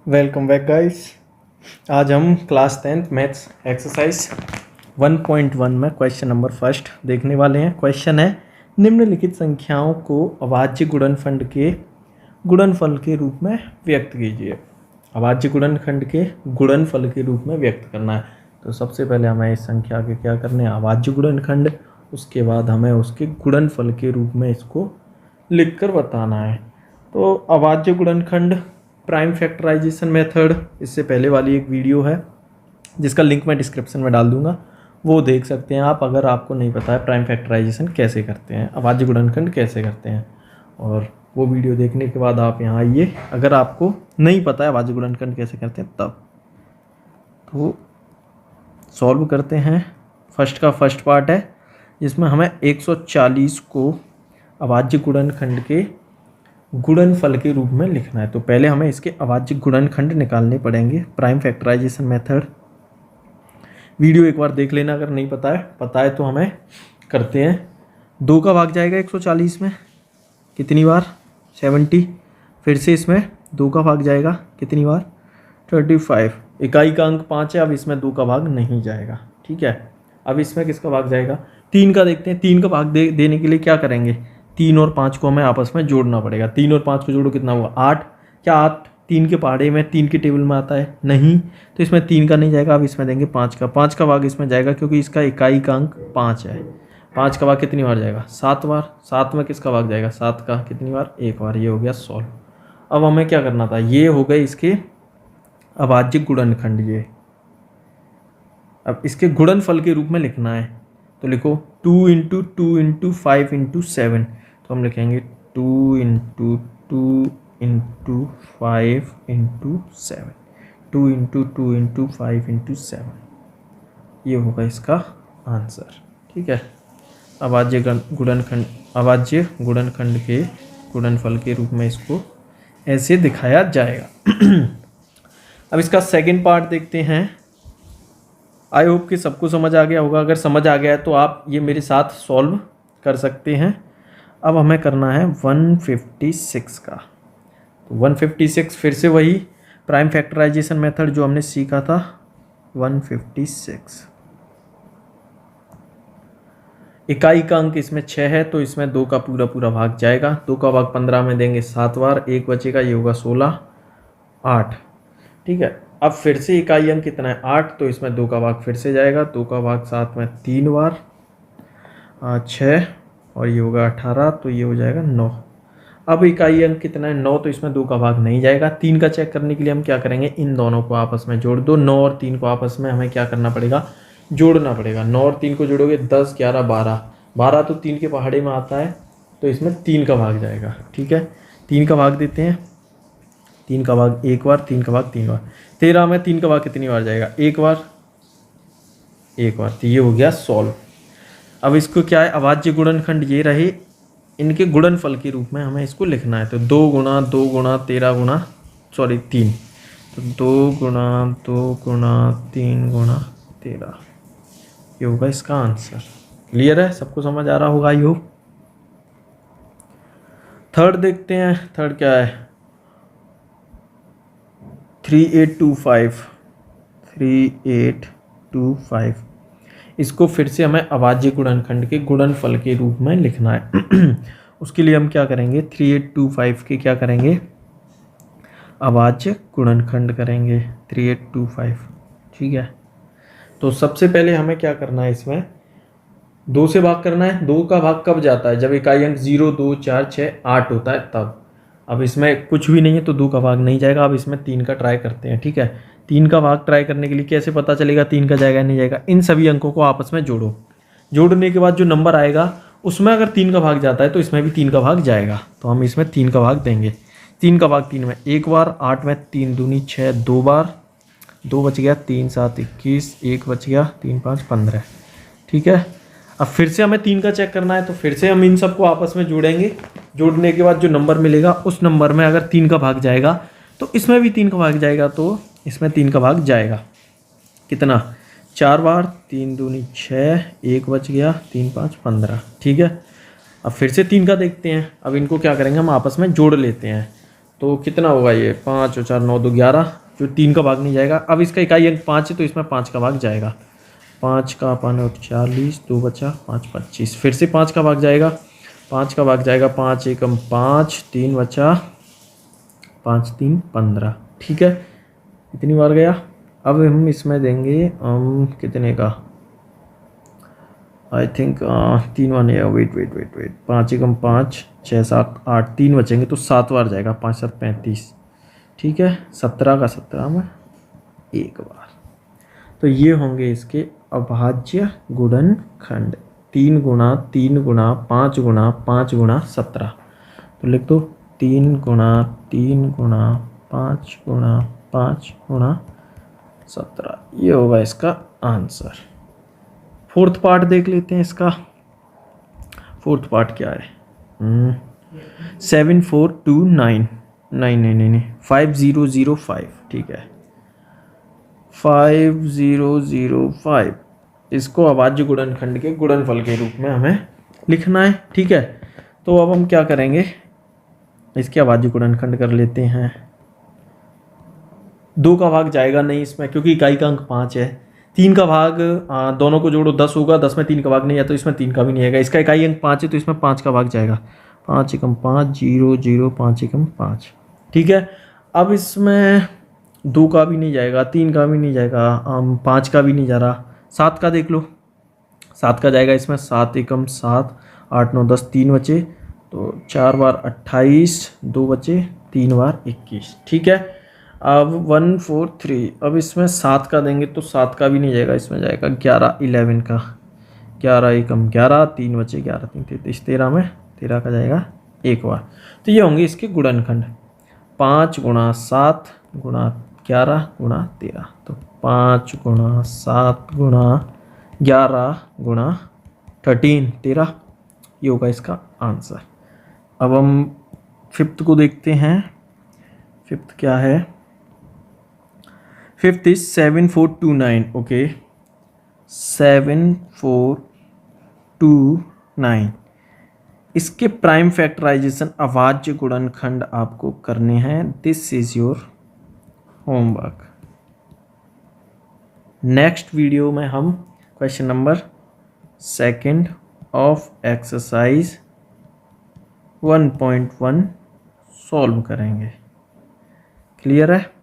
Welcome back guys. आज हम class 10th maths exercise 1.1 में क्वेश्चन नंबर फर्स्ट देखने वाले हैं। क्वेश्चन है निम्नलिखित संख्याओं को अभाज्य गुणनफल के गुणनफल के रूप में व्यक्त कीजिए। अभाज्य गुणनखंड के गुणनफल के रूप में व्यक्त करना है। तो सबसे पहले हमें इस संख्या के क्या करने हैं, अभाज्य गुणनखंड, उसके बाद हमें उसके गुणनफल के रूप में इसको लिखकर बताना है। तो अभाज्य गुणनखंड प्राइम फैक्टराइजेशन मेथड, इससे पहले वाली एक वीडियो है जिसका लिंक मैं डिस्क्रिप्शन में डाल दूंगा, वो देख सकते हैं आप अगर आपको नहीं पता है प्राइम फैक्टराइजेशन कैसे करते हैं, अभाज्य गुणनखंड कैसे करते हैं। और वो वीडियो देखने के बाद आप यहाँ आइए, अगर आपको नहीं पता है अभाज्य गुणनखंड कैसे करते हैं तब। तो सॉल्व करते हैं। फर्स्ट का फर्स्ट पार्ट है जिसमें हमें 140 को अभाज्य गुणनखंड के गुणनफल के रूप में लिखना है। तो पहले हमें इसके अभाज्य गुणनखंड निकालने पड़ेंगे, प्राइम फैक्टराइजेशन मेथड। वीडियो एक बार देख लेना अगर नहीं पता है तो हमें करते हैं। 2 का भाग जाएगा 140 में कितनी बार, 70। फिर से इसमें 2 का भाग जाएगा कितनी बार, 35। इकाई का अंक 5 है, अब इसमें 2 का भाग नहीं जाएगा, ठीक है। अब इसमें किसका भाग जाएगा, 3 का देखते हैं। 3 का भाग देने के लिए क्या करेंगे, 3 और 5 को हमें आपस में जोड़ना पड़ेगा। 3 और 5 को जोड़ो कितना होगा, 8। क्या 8 3 के पहाड़े में 3 के टेबल में आता है, नहीं, तो इसमें 3 का नहीं जाएगा। अब इसमें देंगे 5 का। 5 का भाग इसमें जाएगा क्योंकि इसका इकाई का अंक 5 है। 5 का भाग कितनी बार जाएगा, 7 बार। 7 में किसका भाग जाएगा, 7 का कितनी बार, 1 बार। ये हो गया सॉल्व। अब हमें क्या करना था, ये हो गए इसके अभाज्य गुणनखंड। ये अब इसके गुणनफल के रूप में लिखना है तो लिखो 2 × 2 × 5 × 7। तो हम लिखेंगे 2 × 2 × 5 × 7, 2 × 2 × 5 × 7। ये होगा इसका आंसर, ठीक है। अभाज्य गुणनखंड के गुणनफल के रूप में इसको ऐसे दिखाया जाएगा। अब इसका सेकंड पार्ट देखते हैं। आई होप कि सबको समझ आ गया होगा। अगर समझ आ गया है तो आप ये मेरे साथ सॉल्व कर सकते हैं। अब हमें करना है 156 का। तो 156 फिर से वही प्राइम फैक्टराइजेशन मेथड जो हमने सीखा था। 156 इकाई का अंक इसमें 6 है तो इसमें 2 का पूरा भाग जाएगा। 2 का भाग 15 में देंगे 7 बार, 1 बचेगा, ये होगा 16, 8, ठीक है। अब फिर से इकाई अंक कितना है, 8, तो इसमें 2 का भाग फिर से जाएगा। 2 का भाग 7 में 3 बार, 6, और ये होगा 18, तो ये हो जाएगा 9। अब इकाई अंक कितना है, 9, तो इसमें 2 का भाग नहीं जाएगा। 3 का चेक करने के लिए हम क्या करेंगे, इन दोनों को आपस में जोड़ दो। 9 और 3 को आपस में हमें क्या करना पड़ेगा, जोड़ना पड़ेगा। 9 और 3 को जोड़ोगे 10, 11, 12। 12 तो 3 के पहाड़े में आता है तो इसमें 3 का भाग जाएगा, ठीक है। 3 का भाग देते हैं। 3 का भाग 1 बार, 3 का भाग 3 बार। 13 में 3 का भाग कितनी बार जाएगा, 1 बार, 1 बार। तो ये हो गया सॉल्व। अब इसको क्या है, अभाज्य गुणनखंड ये रहे, इनके गुणनफल के रूप में हमें इसको लिखना है। तो 2 × 2 × 3, तो 2 × 2 × 3 × 13, ये होगा इसका आंसर। क्लियर है, सबको समझ आ रहा होगा यो। थर्ड देखते हैं। थर्ड क्या है, 3825। 3825 इसको फिर से हमें अभाज्य गुणनखंड के गुणनफल के रूप में लिखना है। उसके लिए हम क्या करेंगे, 3825 के क्या करेंगे, अभाज्य गुणनखंड करेंगे 3825, ठीक है। तो सबसे पहले हमें क्या करना है, इसमें 2 से भाग करना है। 2 का भाग कब जाता है, जब इकाई अंक 0, 2, 4, 6, 8 होता है तब। अब इसमें कुछ भी नहीं है तो 2 का भाग नहीं जाएगा। अब इसमें 3 का ट्राई करते हैं, ठीक है। 3 का भाग ट्राई करने के लिए कैसे पता चलेगा 3 का जाएगा नहीं जाएगा, इन सभी अंकों को आपस में जोड़ो। जोड़ने के बाद जो नंबर आएगा उसमें अगर 3 का भाग जाता है तो इसमें भी 3 का भाग जाएगा। तो हम इसमें 3 का भाग देंगे। 3 का भाग 3 में 1 बार, 8 में 3 दूनी 6, 2 बार, 2 बच गया, 3 7 21, 1 बच गया, 3 5 15, ठीक है। अब फिर से हमें 3 का चेक करना है तो फिर से हम इन सबको आपस में जोड़ेंगे। जोड़ने के बाद जो नंबर मिलेगा उस नंबर में अगर 3 का भाग जाएगा तो इसमें भी 3 का भाग जाएगा, तो इसमें 3 का भाग जाएगा कितना, 4 बार, 3 दूनी 6, 1 बच गया, 3 5 15, ठीक है। अब फिर से 3 का देखते हैं। अब इनको क्या करेंगे, हम आपस में जोड़ लेते हैं। तो कितना होगा ये, 5 और 4 9 2 11, जो 3 का भाग नहीं जाएगा। अब इसका इकाई अंक 5 है तो इसमें 5 का भाग जाएगा। 5 का अपन 40, 2 बचा 5 25, फिर से 5 का भाग जाएगा। 5 का भाग जाएगा, 5 एकम 5, 3 बचा 5 3 15, ठीक है, इतनी बार गया। अब हम इसमें देंगे कितने का, आई थिंक 3 वन है, वेट 5 एकम 5 6 7 8, 3 बचेंगे तो 7 बार जाएगा, 5 7 35, ठीक है, 17 का 17 में एक बार। तो ये होंगे इसके अभाज्य गुणनखंड, 3 गुणा 3 गुणा 5 गुणा 5 गुणा 17। तो लिख दो 3 गुणा 3 गुणा 5 गुणा 5 गुणा 17, ये होगा इसका आंसर। फोर्थ पार्ट देख लेते हैं इसका। फोर्थ पार्ट क्या है, 7429 नहीं 5005, ठीक है 5005, इसको अभाज्य गुणनखंड के गुणनफल के रूप में हमें लिखना है, ठीक है। तो अब हम क्या करेंगे, इसके अभाज्य गुणनखंड कर लेते हैं। 2 का भाग जाएगा नहीं इसमें, क्योंकि इकाई का अंक 5 है। 3 का भाग दोनों को जोड़ो 10 होगा, 10 में 3 का भाग नहीं है तो इसमें 3 का भी नहीं आएगा। इसका इकाई अंक 5 है तो इसमें 5 का भाग जाएगा। 5 एकम 5 0 0 5 एकम 5, ठीक है। अब इसमें 2 का भी नहीं जाएगा, 3 का भी नहीं जाएगा, 5 का भी नहीं जा रहा। 7 का देख लो, 7 का जाएगा इसमें, 7 एकम 7 8 9 10, 3 बचे तो 4 बार 28, 2 बचे 3 बार 21, ठीक है। अब 143, अब इसमें 7 का देंगे तो 7 का भी नहीं जाएगा, इसमें जाएगा 11 11 का, 11 एकम 11, 3 बचे 11 3 33, 13 में 13 का जाएगा एक बार। तो ये होंगे इसके गुणनखंड, 5 गुणा 7 गुणा 11 गुणा 13, तो 5 गुणा 7 गुणा 11 गुणा 13 13, ये होगा इसका आंसर। अब हम फिफ्थ को देखते हैं। फिफ्थ क्या है, फिफ्थ इज 7429, ओके 7429। इसके प्राइम फैक्टराइजेशन अभाज्य गुणनखंड आपको करने हैं। This is your homework. Next video में हम question number 2 of exercise 1.1 solve करेंगे। क्लियर है?